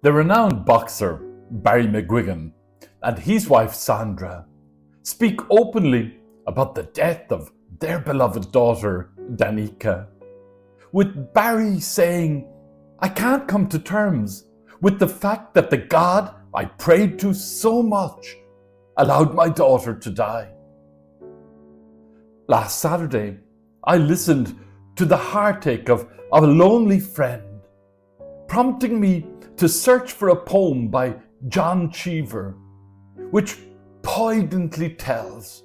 The renowned boxer Barry McGuigan and his wife Sandra speak openly about the death of their beloved daughter Danica, with Barry saying, "I can't come to terms with the fact that the God I prayed to so much allowed my daughter to die." Last Saturday, I listened to the heartache of a lonely friend, prompting me to search for a poem by John Cheever, which poignantly tells,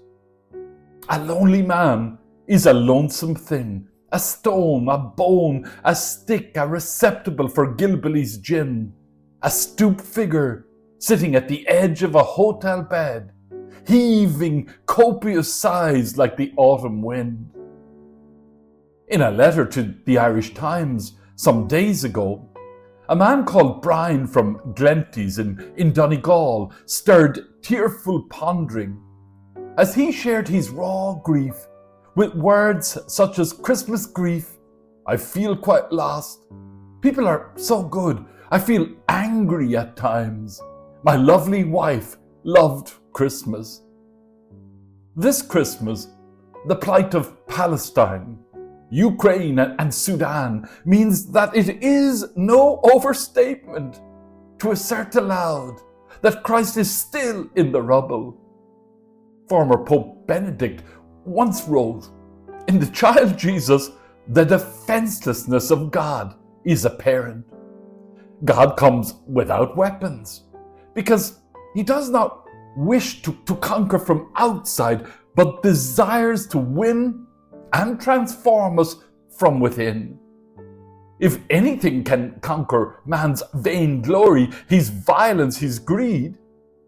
"A lonely man is a lonesome thing, a stone, a bone, a stick, a receptacle for Gilbilly's gin, a stooped figure sitting at the edge of a hotel bed, heaving copious sighs like the autumn wind." In a letter to the Irish Times some days ago, a man called Brian from Glenties in Donegal stirred tearful pondering as he shared his raw grief with words such as "Christmas grief, I feel quite lost. People are so good, I feel angry at times. My lovely wife loved Christmas." This Christmas, the plight of Palestine, Ukraine and Sudan means that it is no overstatement to assert aloud that Christ is still in the rubble. Former Pope Benedict once wrote, "In the child Jesus, the defenselessness of God is apparent. God comes without weapons because he does not wish to conquer from outside, but desires to win and transform us from within. If anything can conquer man's vainglory, his violence, his greed,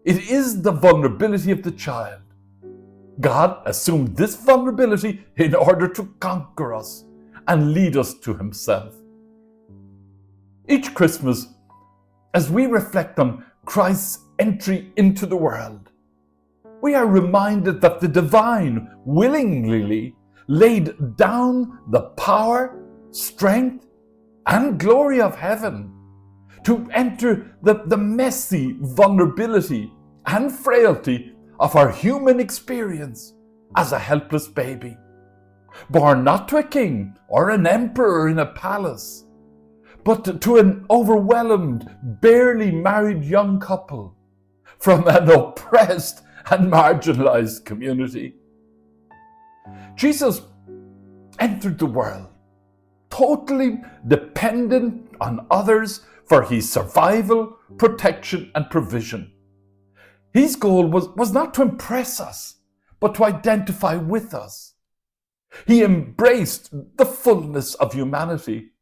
it is the vulnerability of the child. God assumed this vulnerability in order to conquer us and lead us to himself." Each Christmas, as we reflect on Christ's entry into the world, we are reminded that the divine willingly laid down the power, strength, and glory of heaven to enter the messy vulnerability and frailty of our human experience as a helpless baby, born not to a king or an emperor in a palace, but to an overwhelmed, barely married young couple from an oppressed and marginalized community. Jesus entered the world totally dependent on others for his survival, protection, and provision. His goal was not to impress us, but to identify with us. He embraced the fullness of humanity.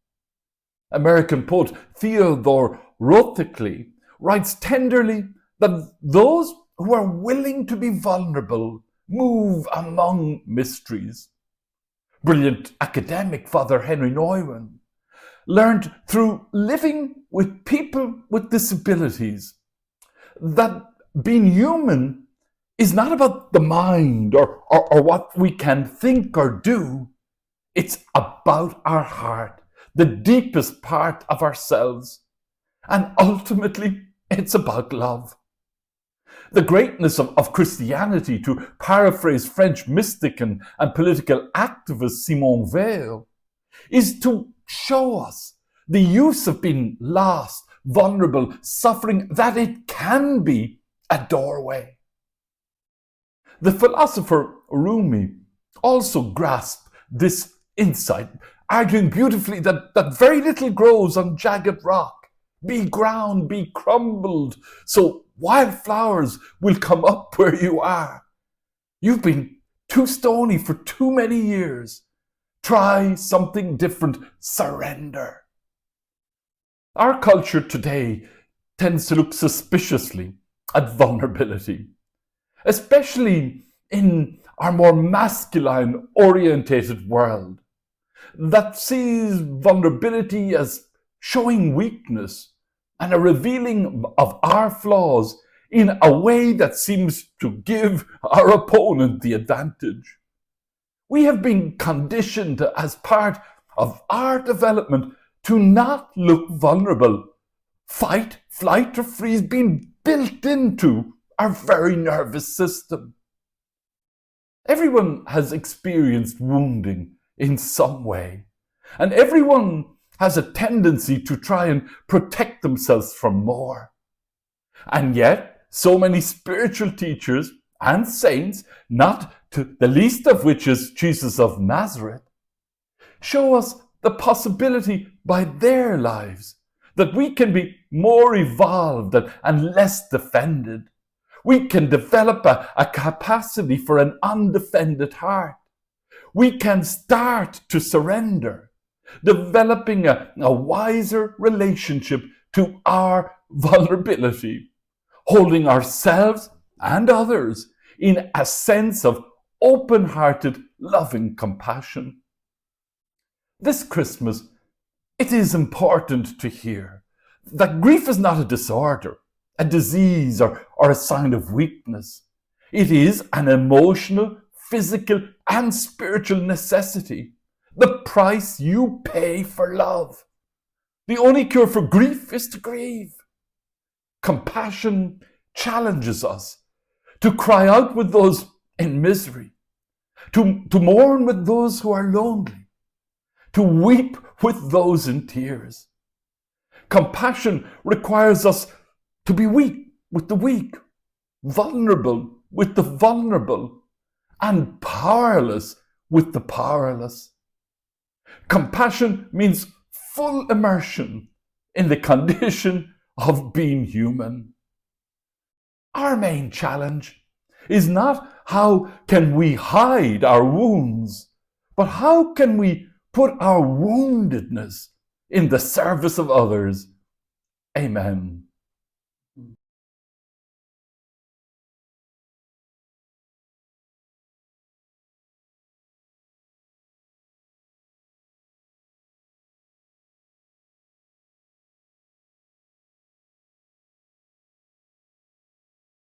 American poet Theodore Roethlisberger writes tenderly that those who are willing to be vulnerable move among mysteries. Brilliant academic Father Henry Nouwen learned through living with people with disabilities that being human is not about the mind or what we can think or do. It's about our heart, the deepest part of ourselves. And ultimately, it's about love. The greatness of Christianity, to paraphrase French mystic and political activist Simone Weil, is to show us the use of being lost, vulnerable, suffering, that it can be a doorway. The philosopher Rumi also grasped this insight, arguing beautifully that very little grows on jagged rock. Be ground, be crumbled, so wild flowers will come up where you are. You've been too stony for too many years. Try something different. Surrender. Our culture today tends to look suspiciously at vulnerability, especially in our more masculine-orientated world that sees vulnerability as showing weakness and a revealing of our flaws in a way that seems to give our opponent the advantage. We have been conditioned as part of our development to not look vulnerable fight, flight, or freeze being built into our very nervous system. Everyone has experienced wounding in some way, and everyone has a tendency to try and protect themselves from more. And yet, so many spiritual teachers and saints, not to the least of which is Jesus of Nazareth, show us the possibility by their lives that we can be more evolved and less defended. We can develop a capacity for an undefended heart. We can start to surrender, developing a wiser relationship to our vulnerability, holding ourselves and others in a sense of open-hearted, loving compassion. This Christmas, it is important to hear that grief is not a disorder, a disease, or a sign of weakness. It is an emotional, physical, and spiritual necessity, the price you pay for love. The only cure for grief is to grieve. Compassion challenges us to cry out with those in misery, to mourn with those who are lonely, to weep with those in tears. Compassion requires us to be weak with the weak, vulnerable with the vulnerable, and powerless with the powerless. Compassion means full immersion in the condition of being human. Our main challenge is not how can we hide our wounds, but how can we put our woundedness in the service of others. Amen.